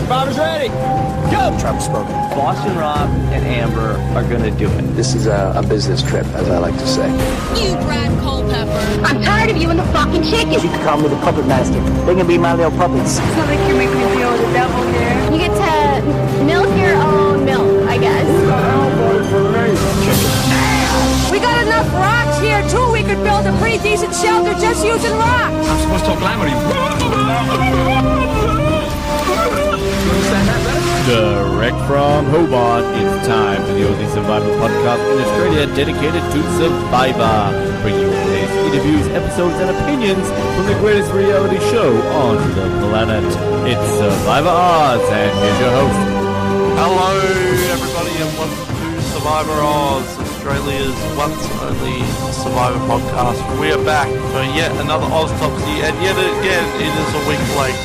Survivor's ready. Go! Trump spoken. Boston Rob and Amber are gonna do it. This is a business trip, as I like to say. You Brad Culpepper. I'm tired of you and the fucking chicken. You can call me the puppet master. They can be my little puppets. It's not like you're making me deal with the devil here. You get to milk your own milk, I guess. We got enough rocks here, too. We could build a pretty decent shelter just using rocks. I'm supposed to talk glamour to Direct from Hobart, it's time for the only survival podcast in Australia dedicated to Survivor. Bringing you today's interviews, episodes, and opinions from the greatest reality show on the planet. It's Survivor Oz, and here's your host. Hello, everybody, and welcome to Survivor Oz, Australia's once only Survivor podcast. We are back for yet another Oztopsy, and yet again, it is a week late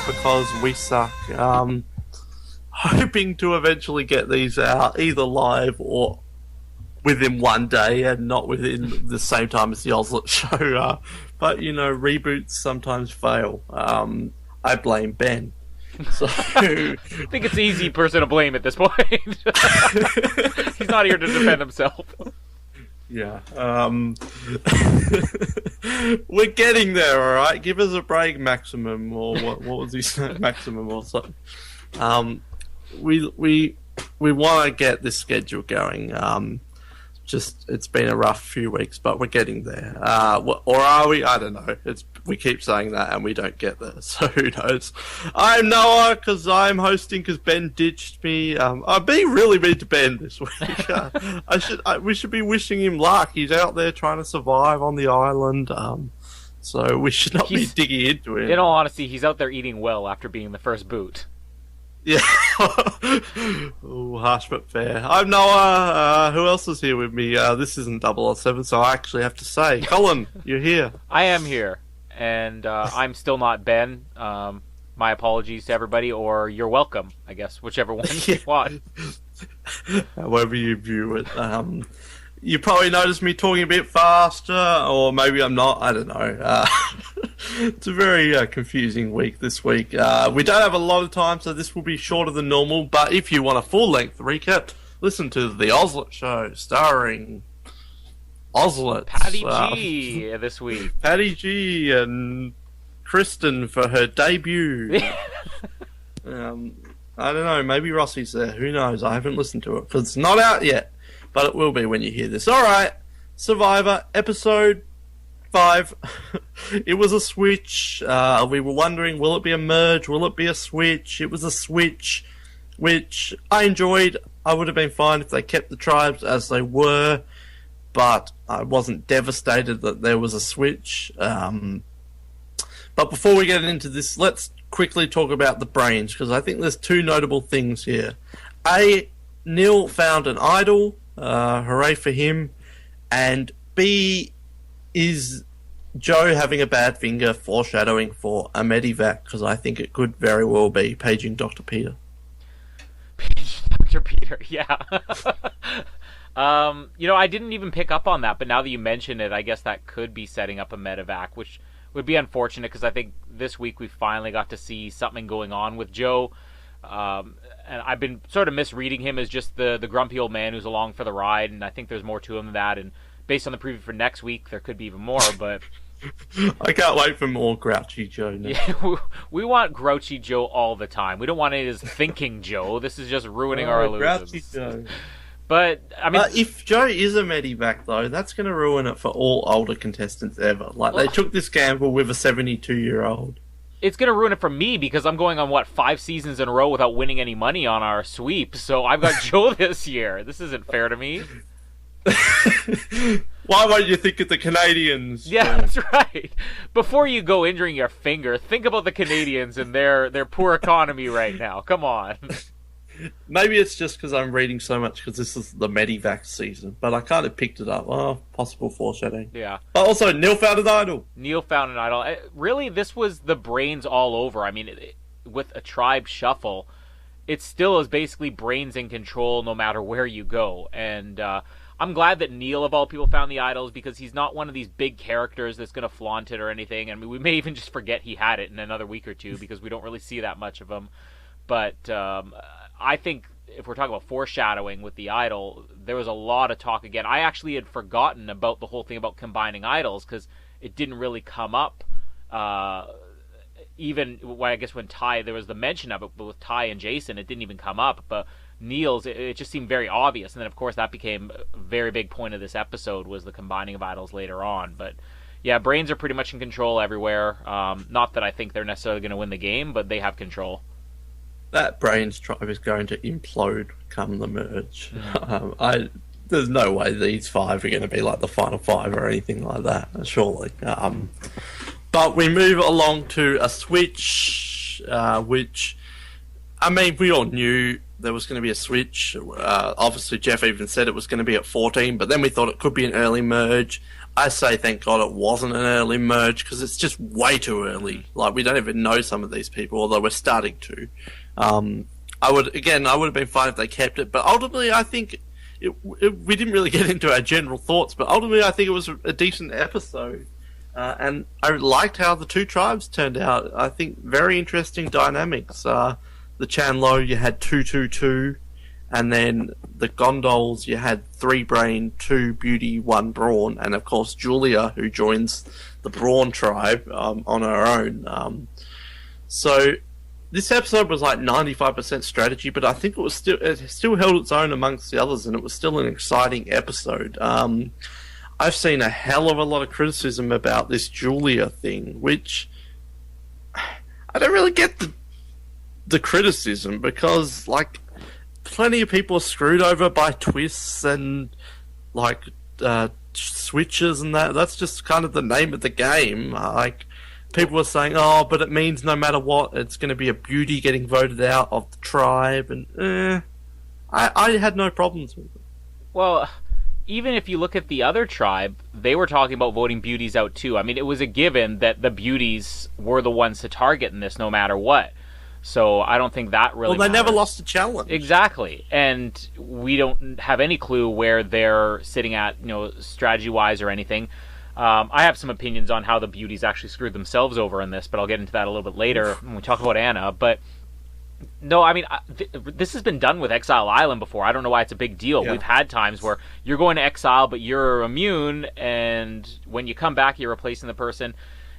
because we suck. Hoping to eventually get these out either live or within one day and not within the same time as the Ozlet show. But, you know, reboots sometimes fail. I blame Ben. So I think it's the easy person to blame at this point. He's not here to defend himself. Yeah. We're getting there, alright? Give us a break, Maximum, or what was he saying? Maximum or something. We want to get this schedule going. It's been a rough few weeks, but we're getting there. Or are we? I don't know. We keep saying that and we don't get there, so who knows? I'm Noah, because I'm hosting because Ben ditched me. I'm being really mean to Ben this week. We should be wishing him luck. He's out there trying to survive on the island. So we should not be digging into him. In all honesty, he's out there eating well after being the first boot. Yeah. Ooh, harsh but fair. I'm Noah. Who else is here with me? This isn't 007, so I actually have to say, Colin, you're here. I am here, and I'm still not Ben. My apologies to everybody, or you're welcome, I guess, whichever one you want. However you view it. You probably noticed me talking a bit faster, or maybe I'm not, I don't know. It's a very confusing week this week. We don't have a lot of time, so this will be shorter than normal, but if you want a full-length recap, listen to The Ozlet Show, starring Ozlet. Patty G this week. Patty G and Kristen for her debut. I don't know, maybe Rossi's there, who knows, I haven't listened to it, because it's not out yet. But it will be when you hear this. Alright, Survivor, episode 5. It was a switch. We were wondering, will it be a merge? Will it be a switch? It was a switch, which I enjoyed. I would have been fine if they kept the tribes as they were, but I wasn't devastated that there was a switch. But before we get into this, let's quickly talk about the brains, because I think there's two notable things here. A, Neil found an idol. Hooray for him. And B, is Joe having a bad finger foreshadowing for a medivac? Because I think it could very well be paging Dr. Peter. Dr. Peter, yeah. I didn't even pick up on that, but now that you mention it, I guess that could be setting up a medevac, which would be unfortunate because I think this week we finally got to see something going on with Joe. And I've been sort of misreading him as just the grumpy old man who's along for the ride, and I think there's more to him than that, and based on the preview for next week, there could be even more, but... I can't wait for more Grouchy Joe now. Yeah, we want Grouchy Joe all the time. We don't want it as Thinking Joe. This is just ruining our illusions. Grouchy Joe. But, I mean... if Joe is a medivac, though, that's going to ruin it for all older contestants ever. They took this gamble with a 72-year-old. It's going to ruin it for me because I'm going on, 5 seasons in a row without winning any money on our sweep. So I've got Joe this year. This isn't fair to me. Why won't you think of the Canadians? Yeah, that's right. Before you go injuring your finger, think about the Canadians and their poor economy right now. Come on. Maybe it's just because I'm reading so much because this is the Medivac season, but I kind of picked it up. Oh, possible foreshadowing. Yeah. But also, Neil found an idol. Neil found an idol. Really, this was the brains all over. I mean, with a tribe shuffle, it still is basically brains in control no matter where you go. And I'm glad that Neil, of all people, found the idols because he's not one of these big characters that's going to flaunt it or anything. I mean, we may even just forget he had it in another week or two because we don't really see that much of him. But I think if we're talking about foreshadowing with the idol, there was a lot of talk again. I actually had forgotten about the whole thing about combining idols because it didn't really come up. Even when, I guess when Ty, there was the mention of it, but with Ty and Jason, it didn't even come up. But Niels, it just seemed very obvious. And then, of course, that became a very big point of this episode, was the combining of idols later on. But yeah, Brains are pretty much in control everywhere. Not that I think they're necessarily going to win the game, but they have control. That Brains tribe is going to implode come the merge. There's no way these 5 are going to be like the final 5 or anything like that, surely. But we move along to a switch, which, I mean, we all knew there was going to be a switch. Obviously, Jeff even said it was going to be at 14, but then we thought it could be an early merge. I say thank God it wasn't an early merge, because it's just way too early. Like, we don't even know some of these people, although we're starting to. I would have been fine if they kept it, but ultimately I think we didn't really get into our general thoughts, but ultimately I think it was a decent episode. And I liked how the 2 tribes turned out. I think very interesting dynamics. The Chanlo, you had 2-2-2, and then the Gondols, you had 3 Brain, 2 Beauty, 1 Brawn, and of course Julia, who joins the Brawn tribe on her own. So this episode was like 95% strategy, but I think it still held its own amongst the others, and it was still an exciting episode. I've seen a hell of a lot of criticism about this Julia thing, which I don't really get the criticism, because like plenty of people are screwed over by twists and like switches and that. That's just kind of the name of the game. Like, people were saying, oh, but it means no matter what, it's going to be a beauty getting voted out of the tribe, and I had no problems with it. Well, even if you look at the other tribe, they were talking about voting beauties out too. I mean, it was a given that the beauties were the ones to target in this no matter what. So I don't think that really Well, they matters. never lost a challenge. Exactly. And we don't have any clue where they're sitting at, strategy-wise or anything. I have some opinions on how the beauties actually screwed themselves over in this, but I'll get into that a little bit later when we talk about Anna. But no, I mean, this has been done with Exile Island before. I don't know why it's a big deal. Yeah. We've had times where you're going to exile, but you're immune, and when you come back, you're replacing the person.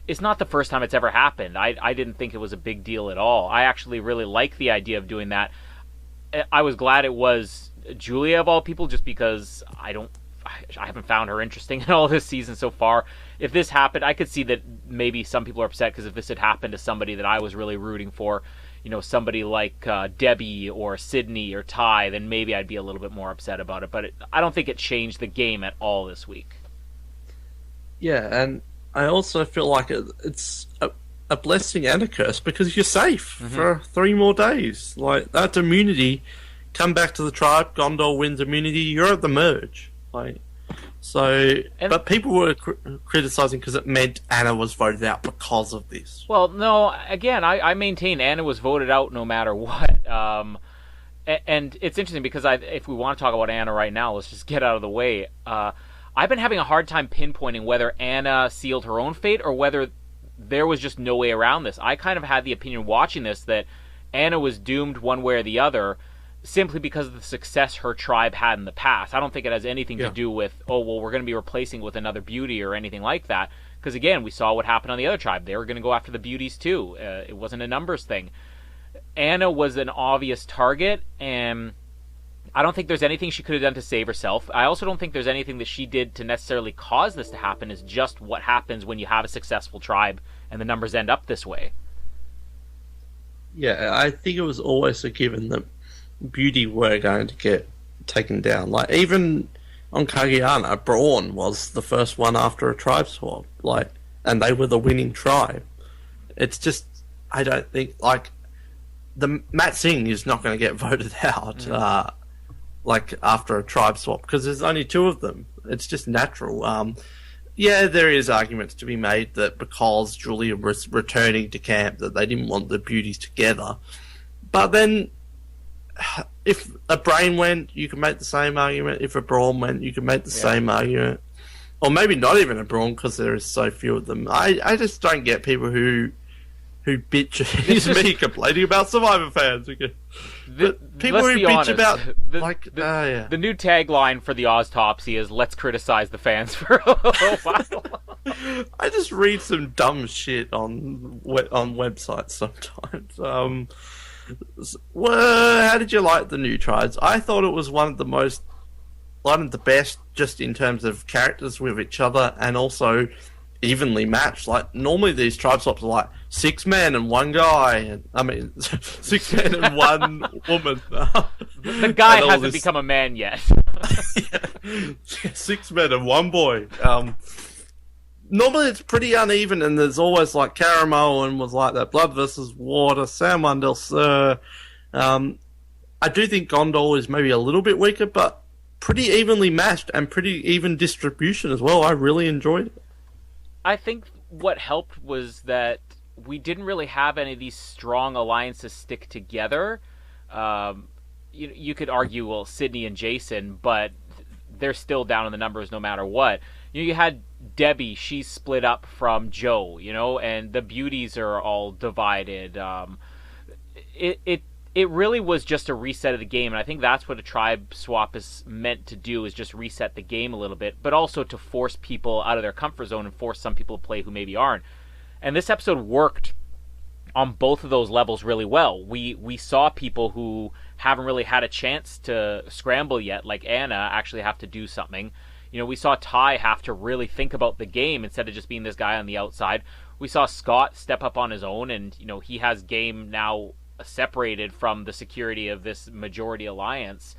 It's not the first time it's ever happened. I didn't think it was a big deal at all. I actually really like the idea of doing that. I was glad it was Julia of all people, just because I haven't found her interesting at all this season so far. If this happened, I could see that maybe some people are upset, because if this had happened to somebody that I was really rooting for, somebody like Debbie or Sydney or Ty, then maybe I'd be a little bit more upset about it. But I don't think it changed the game at all this week. Yeah, and I also feel like it's a blessing and a curse, because you're safe for 3 more days. Like, that's immunity. Come back to the tribe, Gondor wins immunity, you're at the merge. Like, but people were criticizing because it meant Anna was voted out because of this. Well, no, again, I maintain Anna was voted out no matter what. And it's interesting because if we want to talk about Anna right now, let's just get out of the way. I've been having a hard time pinpointing whether Anna sealed her own fate or whether there was just no way around this. I kind of had the opinion watching this that Anna was doomed one way or the other, simply because of the success her tribe had in the past. I don't think it has anything to do with, we're going to be replacing with another beauty or anything like that. Because, again, we saw what happened on the other tribe. They were going to go after the beauties, too. It wasn't a numbers thing. Anna was an obvious target, and I don't think there's anything she could have done to save herself. I also don't think there's anything that she did to necessarily cause this to happen. It's just what happens when you have a successful tribe and the numbers end up this way. Yeah, I think it was always a given that beauty were going to get taken down. Like, even on Kagiana, Brawn was the first one after a tribe swap. Like, and they were the winning tribe. It's just, I don't think, like, the Matt Singh is not going to get voted out, like, after a tribe swap, because there's only 2 of them. It's just natural. Yeah, there is arguments to be made that because Julia was returning to camp, that they didn't want the beauties together. But then, if a Brain went, you can make the same argument. If a Brawn went, you can make the same argument. Or maybe not even a Brawn, because there is so few of them. I just don't get people who who bitch is me complaining about Survivor fans again. But people who bitch honest, about the new tagline for the Oztopsy is "Let's criticize the fans for a little while." I just read some dumb shit on websites sometimes. Well, how did you like the new tribes? I thought it was one of the best, just in terms of characters with each other, and also evenly matched. Like, normally these tribe swaps are like 6 men and 1 guy, and 6 men and 1 woman. The guy hasn't become a man yet. 6 men and 1 boy. Normally it's pretty uneven, and there's always like Caramel and was like that Blood versus Water, Sam Wondell, Sir. I do think Gondol is maybe a little bit weaker, but pretty evenly matched and pretty even distribution as well. I really enjoyed it. I think what helped was that we didn't really have any of these strong alliances stick together. You could argue, well, Sydney and Jason, but they're still down in the numbers no matter what. You had Debbie, she's split up from Joe, and the beauties are all divided. It really was just a reset of the game, and I think that's what a tribe swap is meant to do, is just reset the game a little bit, but also to force people out of their comfort zone and force some people to play who maybe aren't. And this episode worked on both of those levels really well. We saw people who haven't really had a chance to scramble yet, like Anna, actually have to do something. We saw Ty have to really think about the game instead of just being this guy on the outside. We saw Scott step up on his own, and he has game now separated from the security of this majority alliance.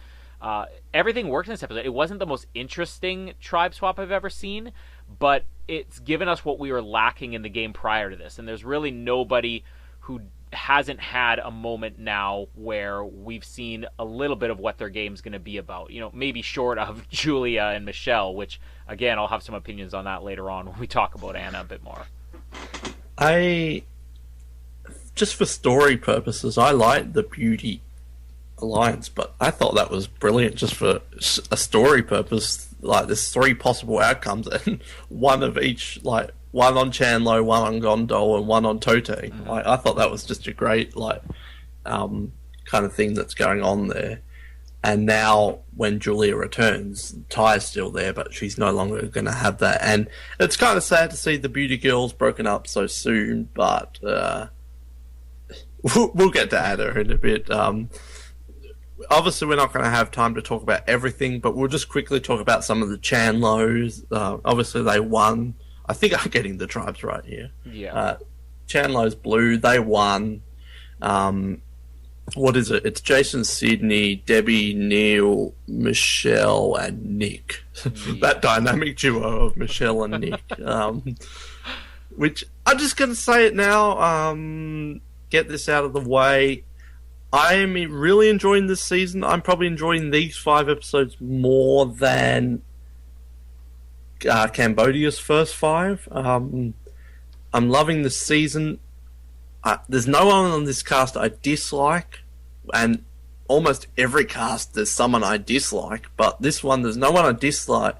Everything worked in this episode. It wasn't the most interesting tribe swap I've ever seen, but it's given us what we were lacking in the game prior to this. And there's really nobody who hasn't had a moment now where we've seen a little bit of what their game's going to be about. Maybe short of Julia and Michelle, which, again, I'll have some opinions on that later on when we talk about Anna a bit more. Just for story purposes, I like the Beauty Alliance, but I thought that was brilliant just for a story purpose. Like, there's 3 possible outcomes, and 1 of each, like, 1 on Chandlo, 1 on Gondol, and 1 on Tote. Like, I thought that was just a great, kind of thing that's going on there. And now, when Julia returns, Ty's still there, but she's no longer going to have that. And it's kind of sad to see the Beauty Girls broken up so soon, but we'll get to Anna in a bit. Obviously, we're not going to have time to talk about everything, but we'll just quickly talk about some of the Chandlos. Obviously, they won. I think I'm getting the tribes right here. Yeah. Chandlo's blue. They won. What is it? It's Jason, Sydney, Debbie, Neil, Michelle, and Nick. That dynamic duo of Michelle and Nick. Which, I'm just going to say it now. Get this out of the way. I am really enjoying this season. I'm probably enjoying these 5 episodes more than Cambodia's first 5. I'm loving the season. There's no one on this cast I dislike, and almost every cast there's someone I dislike, but this one there's no one I dislike.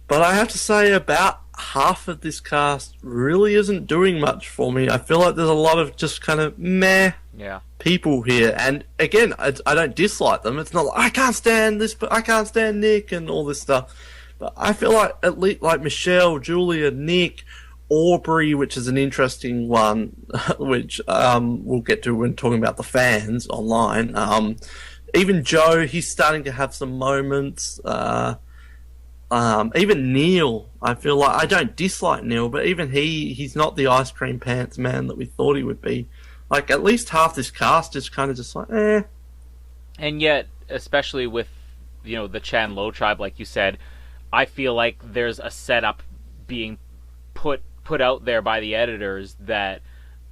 But I have to say, about half of this cast really isn't doing much for me. I feel like there's a lot of just kind of meh people here, and again, I don't dislike them. It's not like I can't stand this, but I can't stand Nick and all this stuff. But I feel like, at least, like Michelle, Julia, Nick, Aubrey, which is an interesting one, which we'll get to when talking about the fans online. Even Joe, he's starting to have some moments. Even Neil, I feel like, I don't dislike Neil, but even he's not the ice cream pants man that we thought he would be. Like, at least half this cast is kind of just like, eh. And yet, especially with, the Chan Lo tribe, like you said, I feel like there's a setup being put out there by the editors that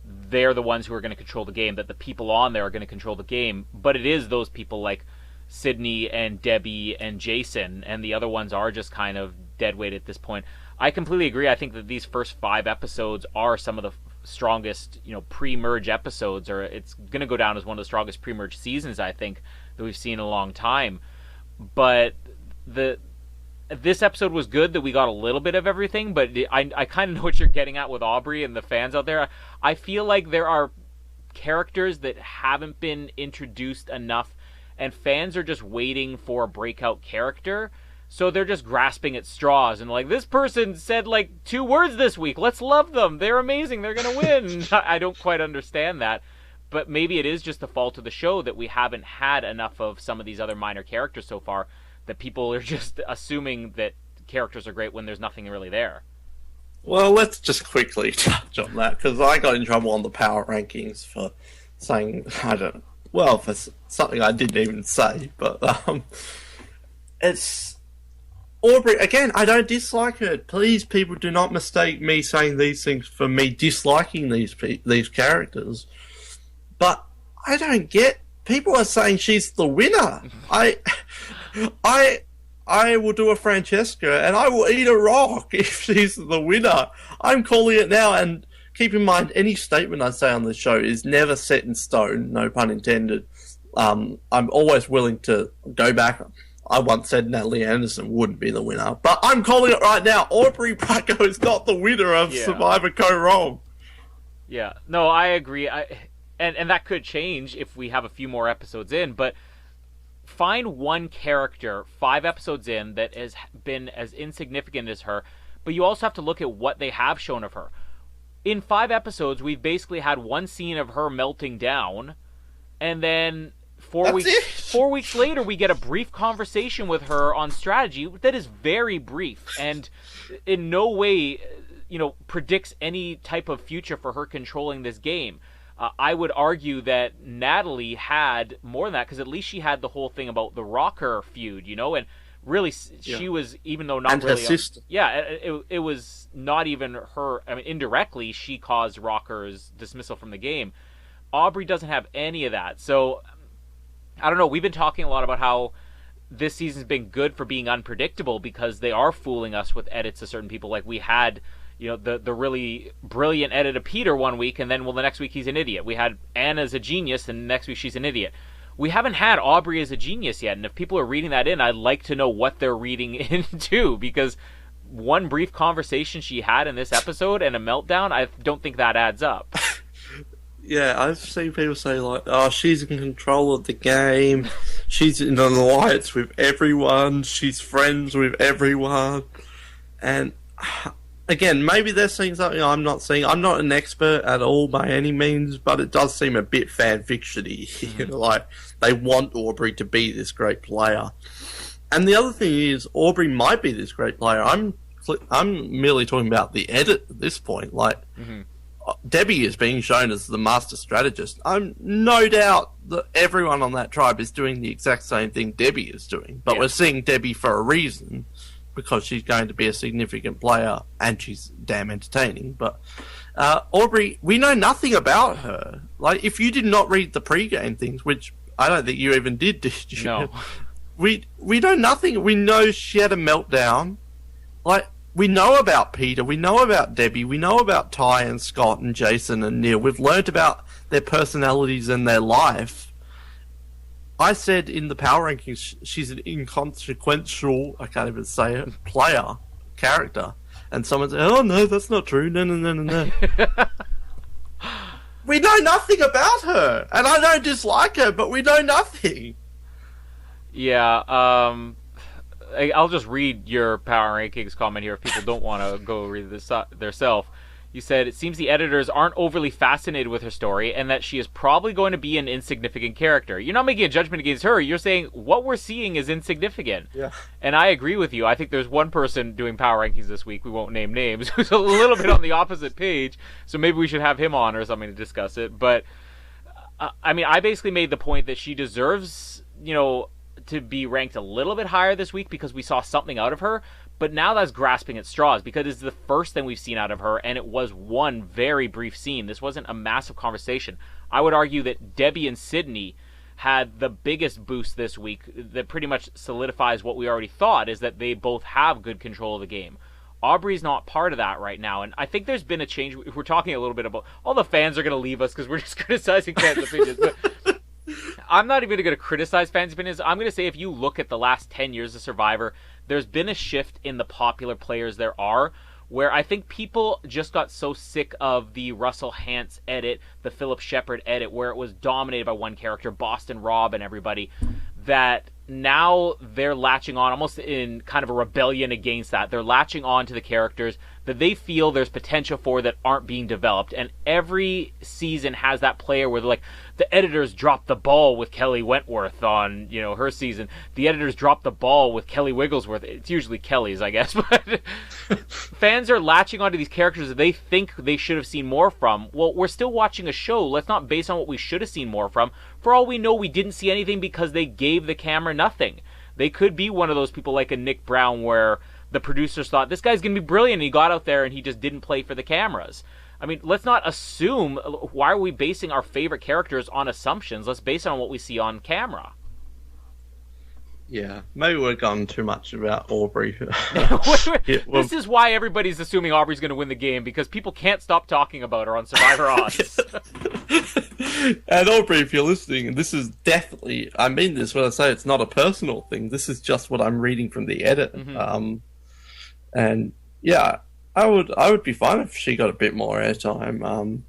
they're the ones who are going to control the game, that the people on there are going to control the game, but it is those people like Sydney and Debbie and Jason, and the other ones are just kind of deadweight at this point. I completely agree. I think that these first 5 episodes are some of the strongest, pre-merge episodes, or it's going to go down as one of the strongest pre-merge seasons, I think, that we've seen in a long time. But this episode was good that we got a little bit of everything, but I kind of know what you're getting at with Aubrey and the fans out there. I feel like there are characters that haven't been introduced enough, and fans are just waiting for a breakout character. So they're just grasping at straws and like, this person said like 2 words this week. Let's love them. They're amazing. They're going to win. I don't quite understand that. But maybe it is just the fault of the show that we haven't had enough of some of these other minor characters so far, that people are just assuming that characters are great when there's nothing really there. Well, let's just quickly touch on that, because I got in trouble on the power rankings for saying, for something I didn't even say, but it's... Aubrey, again, I don't dislike her. Please, people, do not mistake me saying these things for me disliking these characters. But I don't get... People are saying she's the winner. I will do a Francesca, and I will eat a rock if she's the winner. I'm calling it now, and keep in mind, any statement I say on the show is never set in stone, no pun intended. I'm always willing to go back. I once said Natalie Anderson wouldn't be the winner, but I'm calling it right now. Aubrey Bracco is not the winner of Survivor Kaoh Rong. Yeah, no, I agree. And that could change if we have a few more episodes in, but find one character 5 episodes in that has been as insignificant as her, but you also have to look at what they have shown of her. In 5 episodes, we've basically had one scene of her melting down, and then 4 weeks later, we get a brief conversation with her on strategy that is very brief and in no way, predicts any type of future for her controlling this game. I would argue that Natalie had more than that, because at least she had the whole thing about the Rocker feud, and really she was, even though not and really... her sister. It was not even her... I mean, indirectly, she caused Rocker's dismissal from the game. Aubrey doesn't have any of that, so... I don't know, we've been talking a lot about how this season's been good for being unpredictable because they are fooling us with edits of certain people. Like we had, the really brilliant edit of Peter one week, and then, the next week he's an idiot. We had Anna as a genius, and next week she's an idiot. We haven't had Aubrey as a genius yet, and if people are reading that in, I'd like to know what they're reading into, because one brief conversation she had in this episode and a meltdown, I don't think that adds up. Yeah, I've seen people say, like, oh, she's in control of the game, she's in an alliance with everyone, she's friends with everyone, and, again, maybe they're seeing something I'm not seeing. I'm not an expert at all by any means, but it does seem a bit fan-fiction-y. Like, they want Aubrey to be this great player. And the other thing is, Aubrey might be this great player. I'm merely talking about the edit at this point, like... Debbie is being shown as the master strategist. I'm no doubt that everyone on that tribe is doing the exact same thing Debbie is doing. But we're seeing Debbie for a reason, because she's going to be a significant player and she's damn entertaining. But Aubrey, we know nothing about her. Like, if you did not read the pre-game things, which I don't think you even did you? No. We know nothing. We know she had a meltdown. Like, we know about Peter, we know about Debbie, we know about Ty and Scott and Jason and Neil. We've learnt about their personalities and their life. I said in the power rankings she's an inconsequential, I can't even say it, character. And someone said, oh no, that's not true, no. We know nothing about her! And I don't dislike her, but we know nothing! Yeah, I'll just read your Power Rankings comment here if people don't want to go read this themselves. You said, it seems the editors aren't overly fascinated with her story and that she is probably going to be an insignificant character. You're not making a judgment against her. You're saying what we're seeing is insignificant. Yeah. And I agree with you. I think there's one person doing Power Rankings this week, we won't name names, who's a little bit on the opposite page. So maybe we should have him on or something to discuss it. But, I basically made the point that she deserves, to be ranked a little bit higher this week because we saw something out of her, but now that's grasping at straws because it's the first thing we've seen out of her, and it was one very brief scene. This wasn't a massive conversation. I would argue that Debbie and Sydney had the biggest boost this week that pretty much solidifies what we already thought, is that they both have good control of the game. Aubrey's not part of that right now, and I think there's been a change. We're talking a little bit about all the fans are going to leave us because we're just criticizing fans' opinions, but I'm not even going to criticize fans' opinions. I'm going to say if you look at the last 10 years of Survivor, there's been a shift in the popular players there are, where I think people just got so sick of the Russell Hantz edit, the Philip Shepard edit, where it was dominated by one character, Boston Rob and everybody, that now they're latching on almost in kind of a rebellion against that. They're latching on to the characters that they feel there's potential for that aren't being developed. And every season has that player where they're like, the editors dropped the ball with Kelly Wentworth on, her season. The editors dropped the ball with Kelly Wigglesworth. It's usually Kelly's, I guess. But fans are latching onto these characters that they think they should have seen more from. Well, we're still watching a show. Let's not base on what we should have seen more from. For all we know, we didn't see anything because they gave the camera nothing. They could be one of those people like a Nick Brown where the producers thought, this guy's going to be brilliant, and he got out there and he just didn't play for the cameras. I mean, let's not assume. Why are we basing our favorite characters on assumptions? Let's base it on what we see on camera. Yeah, maybe we're gone too much about Aubrey. This is why everybody's assuming Aubrey's going to win the game, because people can't stop talking about her on Survivor Odds. And Aubrey, if you're listening, and this is definitely, I mean this when I say it's not a personal thing, this is just what I'm reading from the edit. Mm-hmm. And yeah, I would be fine if she got a bit more airtime.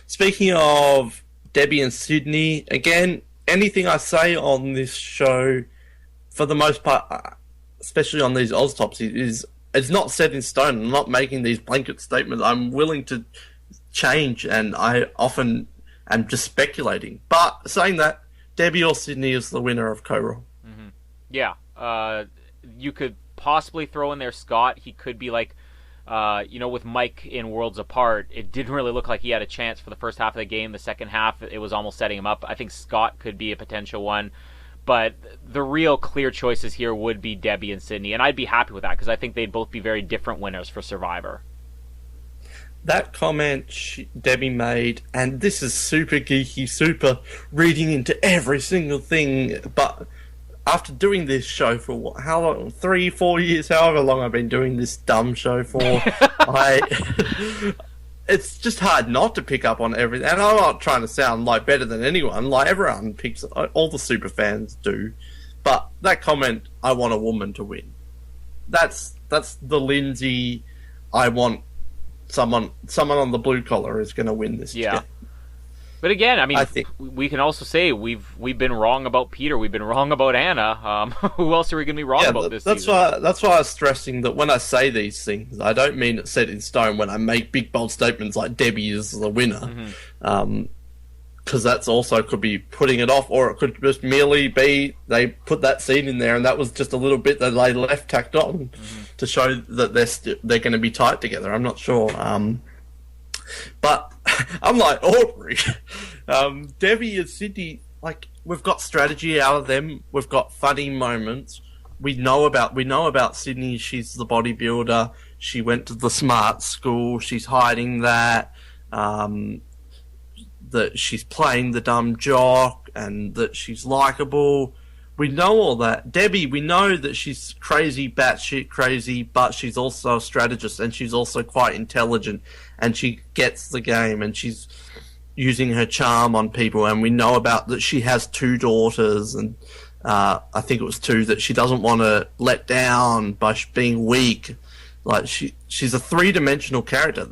Speaking of Debbie and Sydney, again, anything I say on this show, for the most part, especially on these Oztopsies, it's not set in stone. I'm not making these blanket statements. I'm willing to change, and I often am just speculating. But saying that, Debbie or Sydney is the winner of Kaoh. Mm-hmm. Yeah. You could possibly throw in there Scott. He could be like, with Mike in Worlds Apart, it didn't really look like he had a chance for the first half of the game. The second half, it was almost setting him up. I think Scott could be a potential one. But the real clear choices here would be Debbie and Sydney. And I'd be happy with that, because I think they'd both be very different winners for Survivor. That comment Debbie made, and this is super geeky, super reading into every single thing, but after doing this show for how long? 3-4 years, however long I've been doing this dumb show for, it's just hard not to pick up on everything. And I'm not trying to sound like better than anyone. Like, everyone picks, all the super fans do. But that comment, I want a woman to win. That's the Lindsay. I want someone on the blue collar is going to win this. Yeah. Game. But again, I mean, we can also say we've been wrong about Peter. We've been wrong about Anna. Who else are we going to be wrong about this season? That's why I was stressing that when I say these things, I don't mean it's set in stone when I make big, bold statements like Debbie is the winner. Because that's also could be putting it off, or it could just merely be they put that scene in there and that was just a little bit that they left tacked on to show that they're going to be tight together. I'm not sure. But I'm like Aubrey, Debbie and Sydney. Like, we've got strategy out of them. We've got funny moments. We know about Sydney. She's the bodybuilder. She went to the smart school. She's hiding that. That she's playing the dumb jock, and that she's likable. We know all that. Debbie, we know that she's crazy, batshit crazy, but she's also a strategist, and she's also quite intelligent, and she gets the game, and she's using her charm on people, and we know about that she has 2 daughters, and I think it was 2, that she doesn't want to let down by being weak. Like, she's a 3-dimensional character.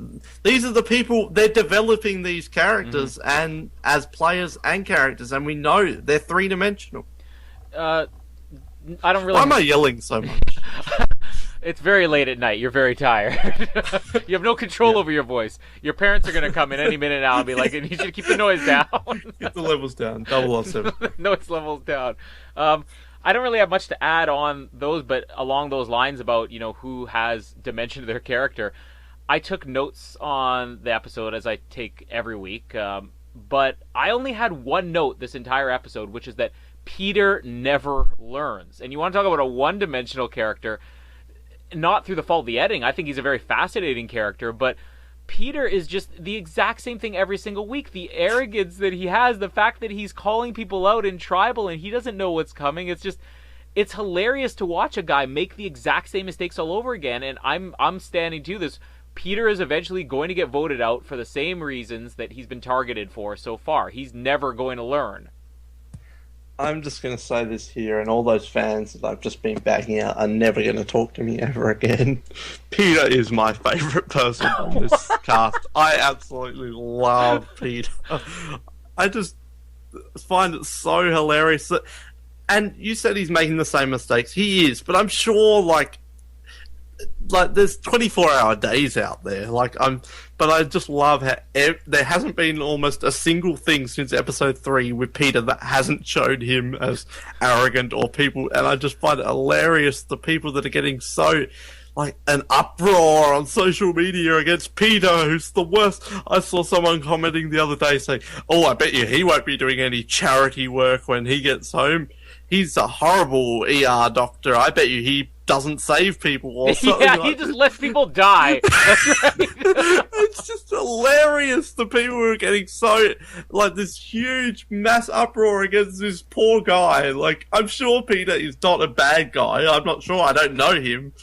These are the people, they're developing these characters and as players and characters, and we know they're 3-dimensional. I don't really... Why am I yelling so much? It's very late at night. You're very tired. You have no control over your voice. Your parents are going to come in any minute now and be like, I need you to keep the noise down. Keep the levels down. 007. Noise levels down. I don't really have much to add on those, but along those lines about, who has dimension to their character. I took notes on the episode, as I take every week, but I only had one note this entire episode, which is that Peter never learns. And you want to talk about a one-dimensional character, not through the fault of the editing. I think he's a very fascinating character, but Peter is just the exact same thing every single week. The arrogance that he has, the fact that he's calling people out in tribal and he doesn't know what's coming. It's hilarious to watch a guy make the exact same mistakes all over again. And I'm standing to this. Peter is eventually going to get voted out for the same reasons that he's been targeted for so far. He's never going to learn. I'm just going to say this here, and all those fans that I've just been backing out are never going to talk to me ever again. Peter is my favourite person on this cast. I absolutely love Peter. I just find it so hilarious. And you said he's making the same mistakes. He is, but I'm sure, like there's 24-hour days out there. But I just love how there hasn't been almost a single thing since episode 3 with Peter that hasn't showed him as arrogant or people. And I just find it hilarious, the people that are getting so an uproar on social media against Peter, who's the worst. I saw someone commenting the other day saying, "Oh, I bet you he won't be doing any charity work when he gets home. He's a horrible ER doctor. I bet you he doesn't save people or something." Yeah, he just lets people die. That's right. It's just hilarious. The people who are getting so, this huge mass uproar against this poor guy. I'm sure Peter is not a bad guy. I'm not sure. I don't know him.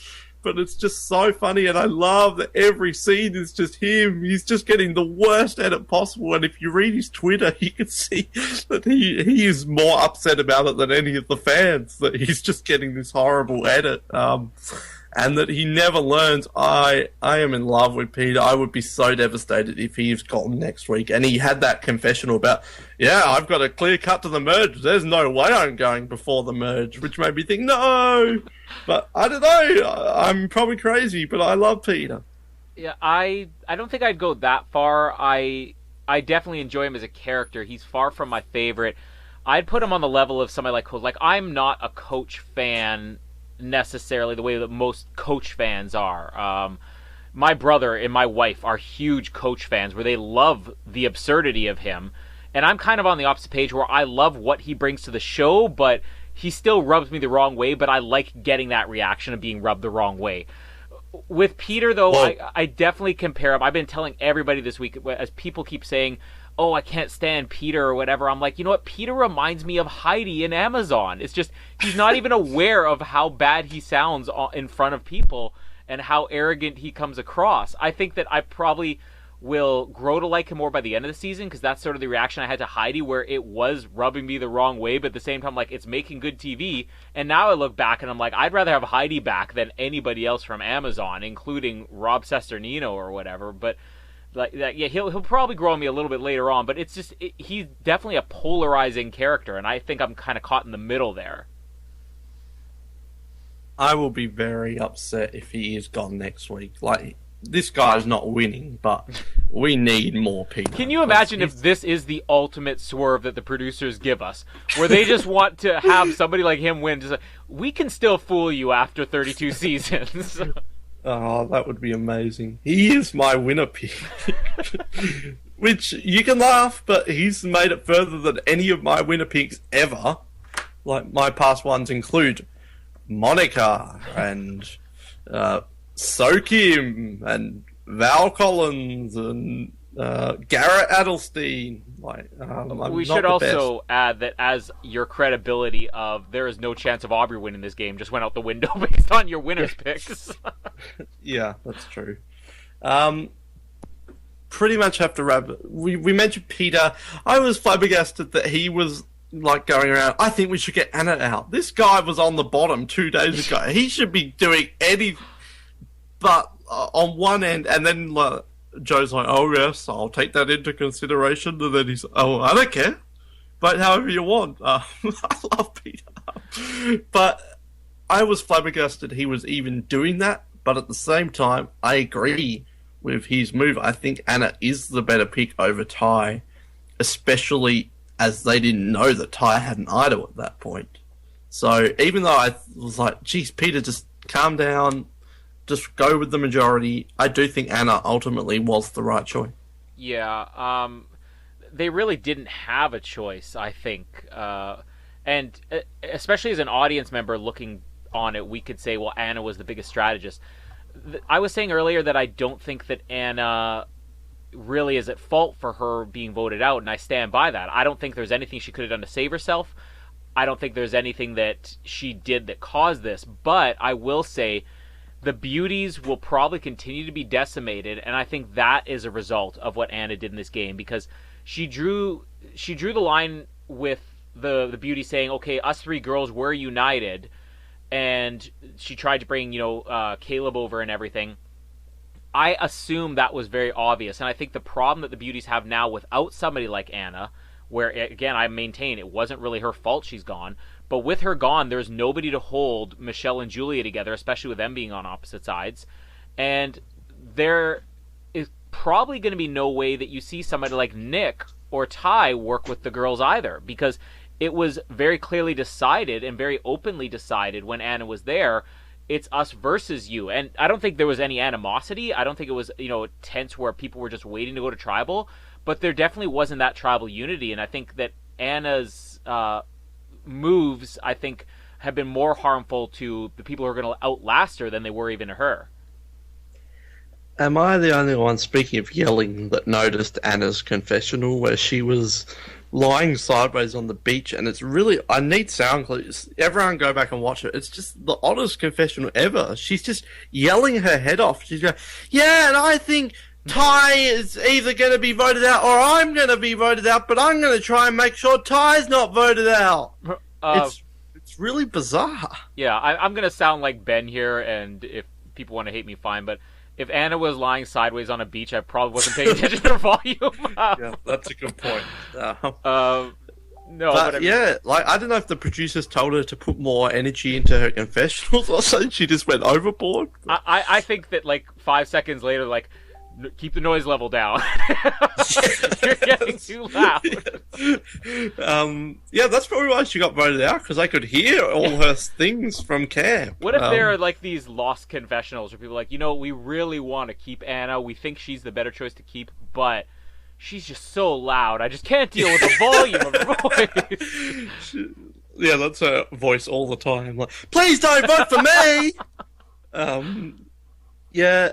But it's just so funny, and I love that every scene is just him. He's just getting the worst edit possible, and if you read his Twitter, you can see that he is more upset about it than any of the fans, that he's just getting this horrible edit, and that he never learns. I am in love with Peter. I would be so devastated if he's gone next week. And he had that confessional about, yeah, I've got a clear cut to the merge. There's no way I'm going before the merge, which made me think, no. But I don't know. I'm probably crazy, but I love Peter. Yeah, I don't think I'd go that far. I definitely enjoy him as a character. He's far from my favorite. I'd put him on the level of somebody like Coach. I'm not a Coach fan necessarily the way that most Coach fans are. My brother and my wife are huge Coach fans where they love the absurdity of him. And I'm kind of on the opposite page where I love what he brings to the show, but he still rubs me the wrong way, but I like getting that reaction of being rubbed the wrong way. With Peter, though, I definitely compare him. I've been telling everybody this week, as people keep saying, "Oh, I can't stand Peter," or whatever. I'm like, you know what? Peter reminds me of Heidi in Amazon. It's just, he's not even aware of how bad he sounds in front of people and how arrogant he comes across. I think that I probably will grow to like him more by the end of the season, because that's sort of the reaction I had to Heidi, where it was rubbing me the wrong way, but at the same time, it's making good TV. And now I look back and I'm like, I'd rather have Heidi back than anybody else from Amazon, including Rob Cesternino or whatever. But yeah, he'll probably grow on me a little bit later on, but it's just, he's definitely a polarizing character, and I think I'm kind of caught in the middle there. I will be very upset if he is gone next week. This guy's not winning, but we need more people. Can you imagine if this is the ultimate swerve that the producers give us, where they just want to have somebody like him win? Just we can still fool you after 32 seasons. Oh, that would be amazing. He is my winner pick. Which, you can laugh, but he's made it further than any of my winner picks ever. My past ones include Monica and So Kim and Val Collins and Garrett Adelstein. We should also add that as your credibility of there is no chance of Aubrey winning this game just went out the window based on your winners picks. Yeah, that's true. Pretty much have to wrap it. We mentioned Peter. I was flabbergasted that he was going around, I think we should get Anna out. This guy was on the bottom 2 days ago. He should be doing anything but on one end, and then Joe's like, "Oh yes, I'll take that into consideration," and then he's, "Oh, I don't care, but however you want." I love Peter, but I was flabbergasted he was even doing that. But at the same time, I agree with his move. I think Anna is the better pick over Ty, especially as they didn't know that Ty had an idol at that point. So even though I was like, "Geez, Peter, just calm down. Just go with the majority," I do think Anna ultimately was the right choice. Yeah, they really didn't have a choice, I think. And especially as an audience member looking on it, we could say, well, Anna was the biggest strategist. I was saying earlier that I don't think that Anna really is at fault for her being voted out, and I stand by that. I don't think there's anything she could have done to save herself. I don't think there's anything that she did that caused this. But I will say, the beauties will probably continue to be decimated, and I think that is a result of what Anna did in this game, because she drew the line with the beauty saying, okay, us three girls, we're united, and she tried to bring, Caleb over and everything, I assume that was very obvious. And I think the problem that the beauties have now without somebody like Anna, where, again, I maintain it wasn't really her fault she's gone, but with her gone, there's nobody to hold Michelle and Julia together, especially with them being on opposite sides. And there is probably going to be no way that you see somebody like Nick or Ty work with the girls either, because it was very clearly decided and very openly decided when Anna was there, it's us versus you. And I don't think there was any animosity. I don't think it was, tense where people were just waiting to go to tribal, but there definitely wasn't that tribal unity. And I think that Anna's moves, I think, have been more harmful to the people who are going to outlast her than they were even to her. Am I the only one, speaking of yelling, that noticed Anna's confessional where she was lying sideways on the beach, and it's really, I need sound clues. Everyone go back and watch it. It's just the oddest confessional ever. She's just yelling her head off. She's going, yeah, and I think Ty is either going to be voted out or I'm going to be voted out, but I'm going to try and make sure Ty's not voted out. It's really bizarre. Yeah, I'm going to sound like Ben here, and if people want to hate me, fine, but if Anna was lying sideways on a beach, I probably wasn't paying attention to her volume. Yeah, that's a good point. No, but I mean, yeah, I don't know if the producers told her to put more energy into her confessionals or something. She just went overboard. I think that 5 seconds later, keep the noise level down. You're getting too loud. Yeah, that's probably why she got voted out, because I could hear all her things from camp. What if there are these lost confessionals where people are like, we really want to keep Anna. We think she's the better choice to keep, but she's just so loud. I just can't deal with the volume of her voice. Yeah, that's her voice all the time. Please don't vote for me! Yeah,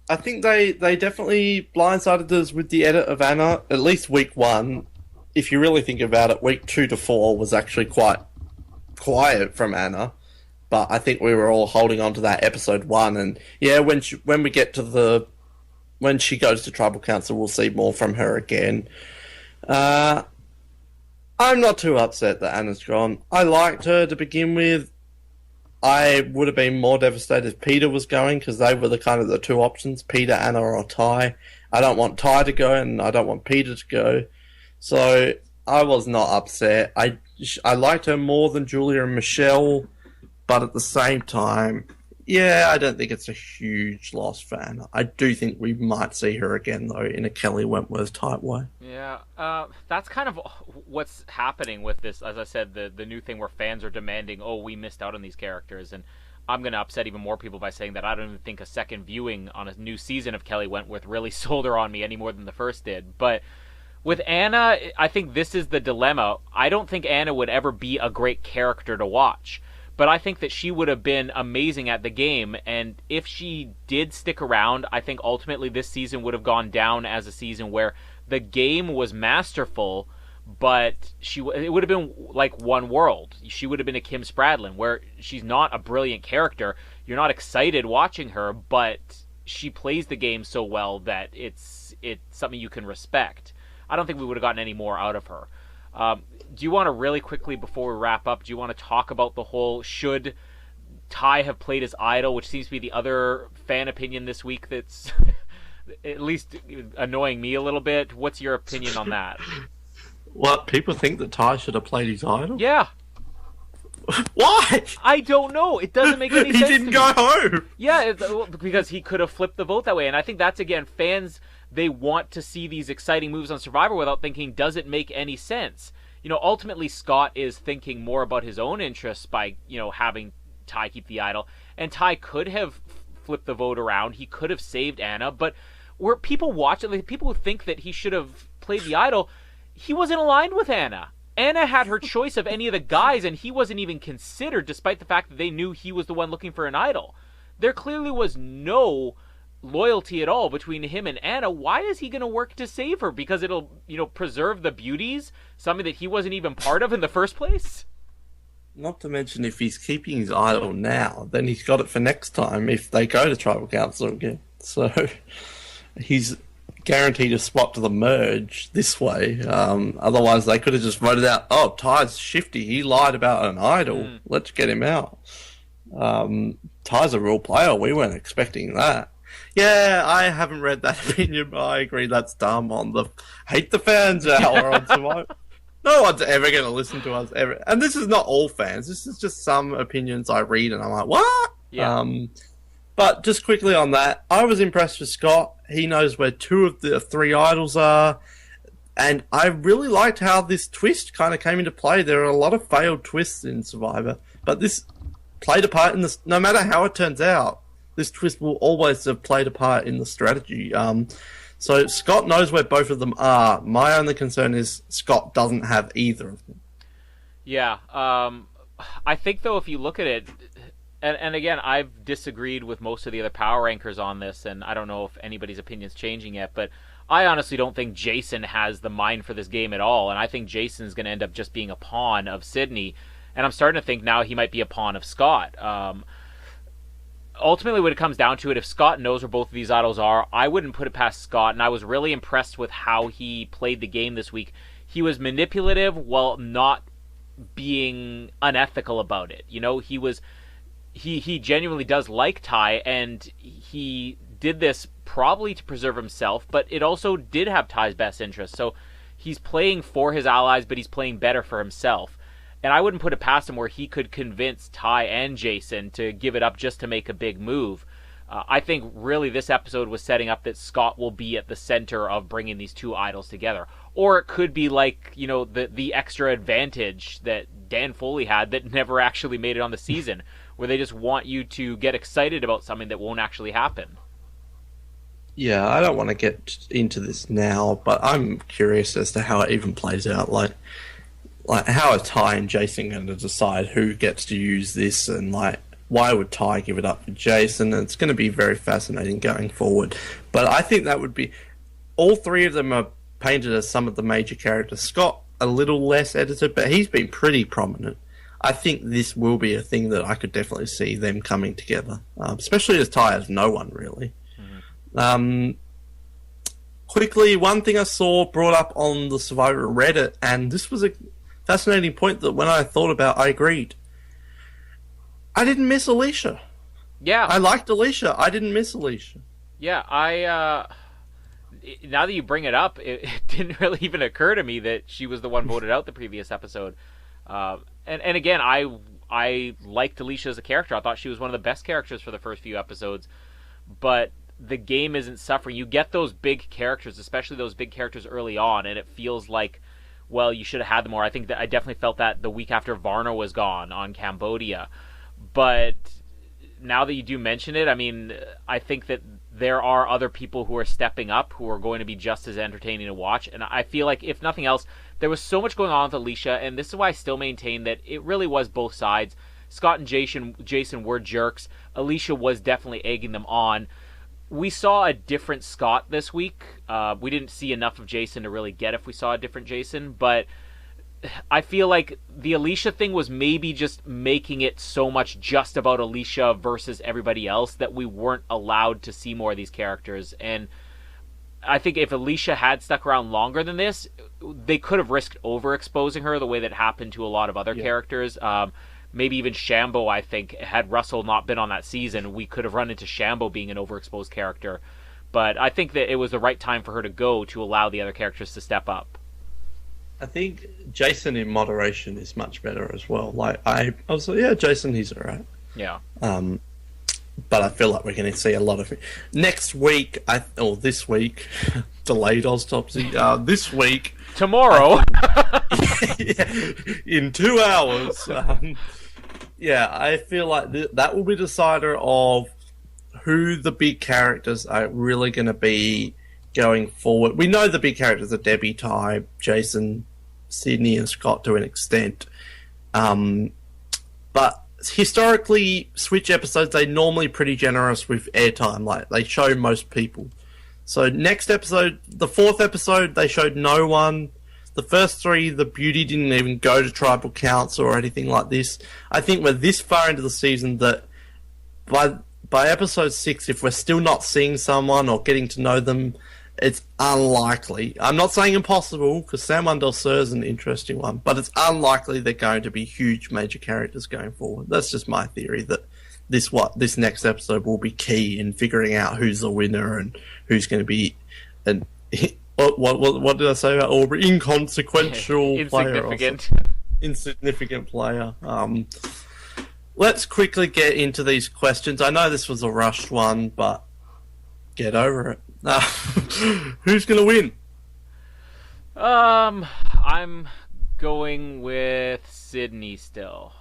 I think they definitely blindsided us with the edit of Anna, at least week 1. If you really think about it, week 2 to 4 was actually quite quiet from Anna. But I think we were all holding on to that episode 1. And yeah, when we get to when she goes to Tribal Council, we'll see more from her again. I'm not too upset that Anna's gone. I liked her to begin with. I would have been more devastated if Peter was going, because they were the two options, Peter, Anna, or Ty. I don't want Ty to go, and I don't want Peter to go. So I was not upset. I liked her more than Julia and Michelle, but at the same time, yeah, I don't think it's a huge loss for Anna. I do think we might see her again, though, in a Kelly Wentworth type way. Yeah, that's kind of what's happening with this. As I said, the new thing where fans are demanding, we missed out on these characters, and I'm going to upset even more people by saying that I don't even think a second viewing on a new season of Kelly Wentworth really sold her on me any more than the first did. But with Anna, I think this is the dilemma. I don't think Anna would ever be a great character to watch, but I think that she would have been amazing at the game, and if she did stick around, I think ultimately this season would have gone down as a season where the game was masterful, but it would have been like One World. She would have been a Kim Spradlin, where she's not a brilliant character. You're not excited watching her, but she plays the game so well that it's something you can respect. I don't think we would have gotten any more out of her. Do you want to really quickly, before we wrap up, do you want to talk about the whole, should Ty have played his idol, which seems to be the other fan opinion this week that's at least annoying me a little bit? What's your opinion on that? What, people think that Ty should have played his idol? Yeah. Why? I don't know. It doesn't make any sense. He didn't go home. Yeah, because he could have flipped the vote that way. And I think that's, again, fans, they want to see these exciting moves on Survivor without thinking, does it make any sense? Ultimately, Scott is thinking more about his own interests by, having Ty keep the idol. And Ty could have flipped the vote around. He could have saved Anna. But where people watch it, people who think that he should have played the idol, he wasn't aligned with Anna. Anna had her choice of any of the guys, and he wasn't even considered, despite the fact that they knew he was the one looking for an idol. There clearly was no loyalty at all between him and Anna. Why is he going to work to save her? Because it'll, preserve the beauties, something that he wasn't even part of in the first place? Not to mention, if he's keeping his idol now, then he's got it for next time if they go to Tribal Council again. So he's guaranteed a spot to the merge this way. Otherwise, they could have just voted out, oh, Ty's shifty. He lied about an idol. Let's get him out. Ty's a real player. We weren't expecting that. Yeah, I haven't read that opinion, but I agree that's dumb on the hate the fans hour on Survivor. No one's ever going to listen to us ever. And this is not all fans. This is just some opinions I read and I'm like, what? Yeah. But just quickly on that, I was impressed with Scott. He knows where 2 of the 3 idols are. And I really liked how this twist kind of came into play. There are a lot of failed twists in Survivor. But this played a part in this. No matter how it turns out, this twist will always have played a part in the strategy. So Scott knows where both of them are. My only concern is Scott doesn't have either of them. Yeah. I think, though, if you look at it, and again, I've disagreed with most of the other power anchors on this, and I don't know if anybody's opinion's changing yet, but I honestly don't think Jason has the mind for this game at all, and I think Jason's going to end up just being a pawn of Sydney, and I'm starting to think now he might be a pawn of Scott. Ultimately, when it comes down to it, if Scott knows where both of these idols are, I wouldn't put it past Scott, and I was really impressed with how he played the game this week. He was manipulative while not being unethical about it. You know, he genuinely does like Ty, and he did this probably to preserve himself, but it also did have Ty's best interest. So he's playing for his allies, but he's playing better for himself. And I wouldn't put it past him where he could convince Ty and Jason to give it up just to make a big move. I think really this episode was setting up that Scott will be at the center of bringing these 2 idols together. Or it could be like, you know, the extra advantage that Dan Foley had that never actually made it on the season, where they just want you to get excited about something that won't actually happen. Yeah, I don't want to get into this now, but I'm curious as to how it even plays out. Like how are Ty and Jason going to decide who gets to use this, and like why would Ty give it up for Jason? And it's going to be very fascinating going forward. But I think that would be all 3 of them are painted as some of the major characters. Scott a little less edited, but he's been pretty prominent. I think this will be a thing that I could definitely see them coming together, especially as Ty has no one really. Quickly, one thing I saw brought up on the Survivor Reddit, and this was a fascinating point that when I thought about, I agreed. I didn't miss Alicia. Yeah. I liked Alicia. I didn't miss Alicia. Yeah, now that you bring it up, it didn't really even occur to me that she was the one voted out the previous episode. And again, I liked Alicia as a character. I thought she was one of the best characters for the first few episodes. But the game isn't suffering. You get those big characters, especially those big characters early on, and it feels like, well, you should have had them more. I think that I definitely felt that the week after Varna was gone on Cambodia. But now that you do mention it, I mean, I think that there are other people who are stepping up who are going to be just as entertaining to watch. And I feel like, if nothing else, there was so much going on with Alicia, and this is why I still maintain that it really was both sides. Scott and Jason were jerks. Alicia was definitely egging them on. We saw a different Scott this week. We didn't see enough of Jason to really get if we saw a different Jason, but I feel like the Alicia thing was maybe just making it so much just about Alicia versus everybody else that we weren't allowed to see more of these characters. And I think if Alicia had stuck around longer than this, they could have risked overexposing her the way that happened to a lot of other characters. Maybe even Shambo, I think, had Russell not been on that season, we could have run into Shambo being an overexposed character. But I think that it was the right time for her to go to allow the other characters to step up. I think Jason in moderation is much better as well. Like I was like, yeah, Jason, he's alright. Yeah. But I feel like we're going to see a lot of it next week. This week, delayed Oztopsy. This week, tomorrow, in 2 hours. I feel like that will be the decider of who the big characters are really going to be going forward. We know the big characters are Debbie, Ty, Jason, Sydney, and Scott to an extent. But historically, Switch episodes, they're normally pretty generous with airtime. Like, they show most people. So next episode, the 4th episode, they showed no one. The first 3, the beauty didn't even go to tribal council or anything like this. I think we're this far into the season that by episode 6, if we're still not seeing someone or getting to know them, it's unlikely. I'm not saying impossible, because Sam Wundell-Sir is an interesting one, but it's unlikely they're going to be huge major characters going forward. That's just my theory, that this next episode will be key in figuring out who's the winner and who's going to be an what did I say about Aubrey? Inconsequential Insignificant. player. Insignificant player. Let's quickly get into these questions. I know this was a rushed one, but get over it. Who's going to win? I'm going with Sydney still.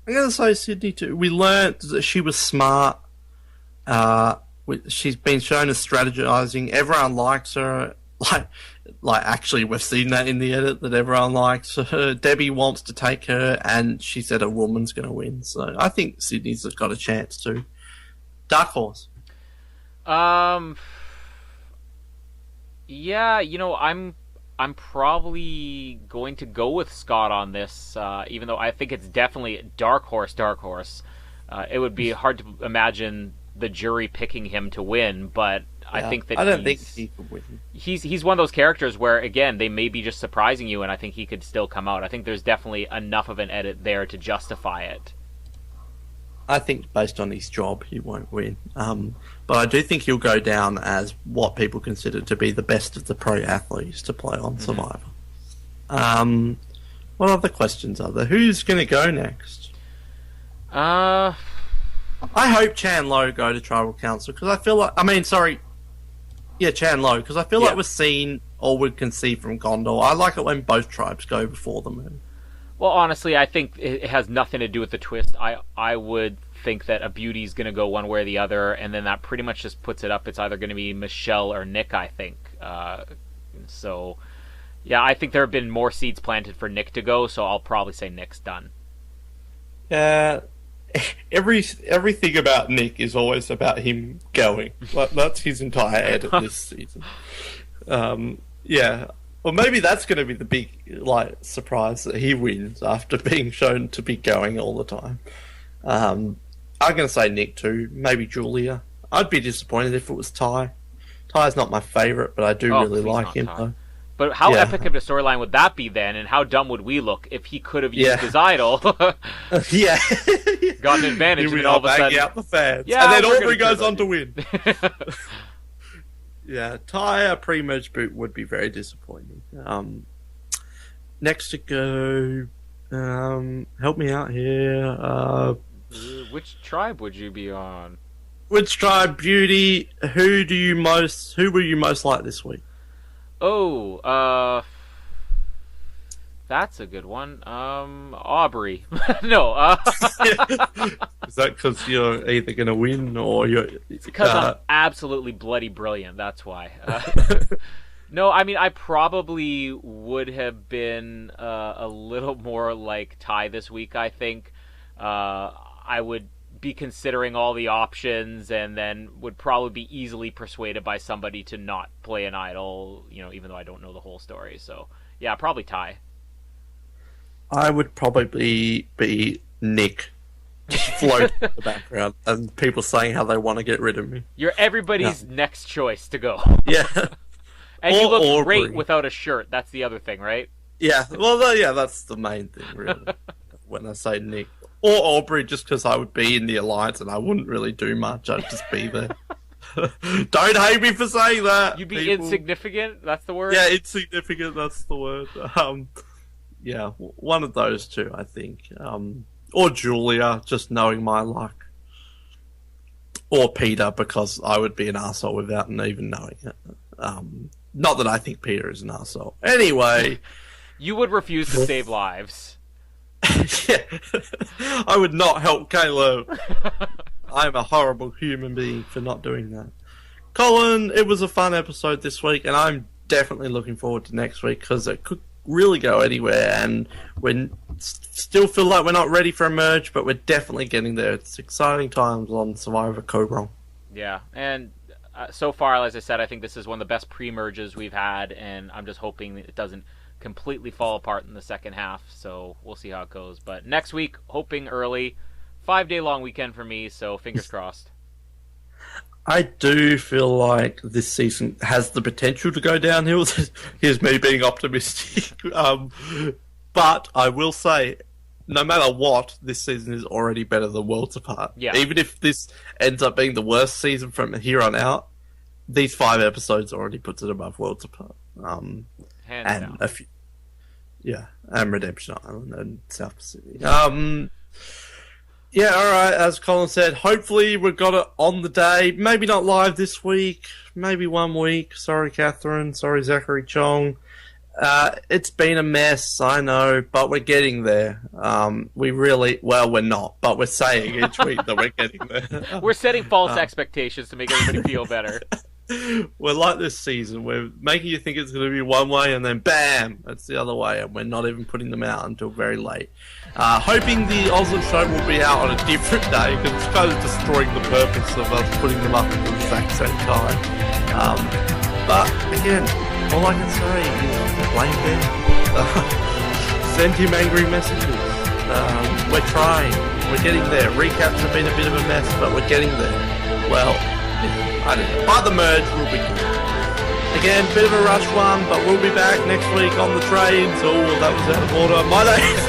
I'm going to say Sydney too. We learnt that she was smart. She's been shown as strategizing. Everyone likes her. Like actually, we've seen that in the edit, that everyone likes her. Debbie wants to take her, and she said a woman's going to win. So I think Sydney's got a chance too. Dark horse. Yeah, I'm probably going to go with Scott on this, even though I think it's definitely dark horse. It would be hard to imagine the jury picking him to win, but I think that I don't think he could win. He's one of those characters where, again, they may be just surprising you, and I think he could still come out. I think there's definitely enough of an edit there to justify it. I think based on his job, he won't win. But I do think he'll go down as what people consider to be the best of the pro athletes to play on Survivor. What other questions are there? Who's going to go next? I hope Chan Lo go to Tribal Council, because I feel like... Chan Lo, because I feel like we've seen all we can see from Gondor. I like it when both tribes go before the moon. Well, honestly, I think it has nothing to do with the twist. I would think that a beauty's going to go one way or the other, and then that pretty much just puts it up. It's either going to be Michelle or Nick, I think. So, yeah, I think there have been more seeds planted for Nick to go, so I'll probably say Nick's done. Yeah. Everything about Nick is always about him going. That's his entire edit this season. Yeah. Well, maybe that's going to be the big surprise, that he wins after being shown to be going all the time. I'm going to say Nick too. Maybe Julia. I'd be disappointed if it was Ty. Ty's not my favourite, but I do really like him though. But how epic of a storyline would that be then, and how dumb would we look if he could have used his idol? Yeah. Got an advantage, and all of a sudden... out the fans. Yeah, and then Aubrey goes on to win. Yeah, Ty, a pre-merge boot would be very disappointing. Next to go... help me out here. Which tribe would you be on? Which tribe, Beauty? Who were you most like this week? Oh, that's a good one. Aubrey. No. Is that because you're either going to win or you're... It's because I'm absolutely bloody brilliant, that's why. No, I mean, I probably would have been a little more like Ty this week, I think. I would be considering all the options, and then would probably be easily persuaded by somebody to not play an idol, even though I don't know the whole story. So, yeah, probably Ty. I would probably be Nick. Just float in the background, and people saying how they want to get rid of me. You're everybody's next choice to go. Yeah. And you look Aubrey. great without a shirt. That's the other thing, right? Yeah, well, that's the main thing, really, when I say Nick. Or Aubrey, just because I would be in the Alliance and I wouldn't really do much. I'd just be there. Don't hate me for saying that. You'd be insignificant? That's the word? Yeah, insignificant, that's the word. Yeah, one of those two, I think. Or Julia, just knowing my luck. Or Peter, because I would be an arsehole without even knowing it. Not that I think Peter is an arsehole. Anyway. You would refuse to save lives. Yeah. I would not help Caleb. I'm a horrible human being for not doing that. Colin, it was a fun episode this week, and I'm definitely looking forward to next week, because it could really go anywhere, and we still feel like we're not ready for a merge, but we're definitely getting there. It's exciting times on Survivor Kaoh. Yeah, and so far, as I said, I think this is one of the best pre-merges we've had, and I'm just hoping that it doesn't completely fall apart in the second half, so we'll see how it goes. But next week, hoping early, 5-day long weekend for me, so fingers crossed. I do feel like this season has the potential to go downhill. Here's me being optimistic. But I will say, no matter what, this season is already better than Worlds Apart. Yeah. Even if this ends up being the worst season from here on out, these 5 episodes already puts it above Worlds Apart. Hands and down. a few, and Redemption Island and South Pacific. Yeah, alright, as Colin said, hopefully we've got it on the day. Maybe not live this week, maybe 1 week. Sorry, Catherine. Sorry, Zachary Chong. It's been a mess, I know, but we're getting there. We're not, but we're saying each week that we're getting there. We're setting false expectations to make everybody feel better. We're like this season. We're making you think it's going to be one way, and then bam, it's the other way, and we're not even putting them out until very late. Hoping the Oslo show will be out on a different day, because it's kind of destroying the purpose of us putting them up at the exact same time. But again, all I can say is blame Ben. Send him angry messages. We're trying. We're getting there. Recaps have been a bit of a mess, but we're getting there. Well, I don't know. By the merge, we'll be good. Again, bit of a rush one, but we'll be back next week on the trains. Oh, that was out of order. My name's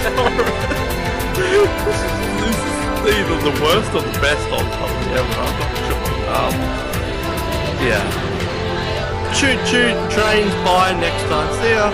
This is either the worst or the best Oztopsy ever. I'm not sure. Yeah. Shoot, trains, bye, next time. See ya.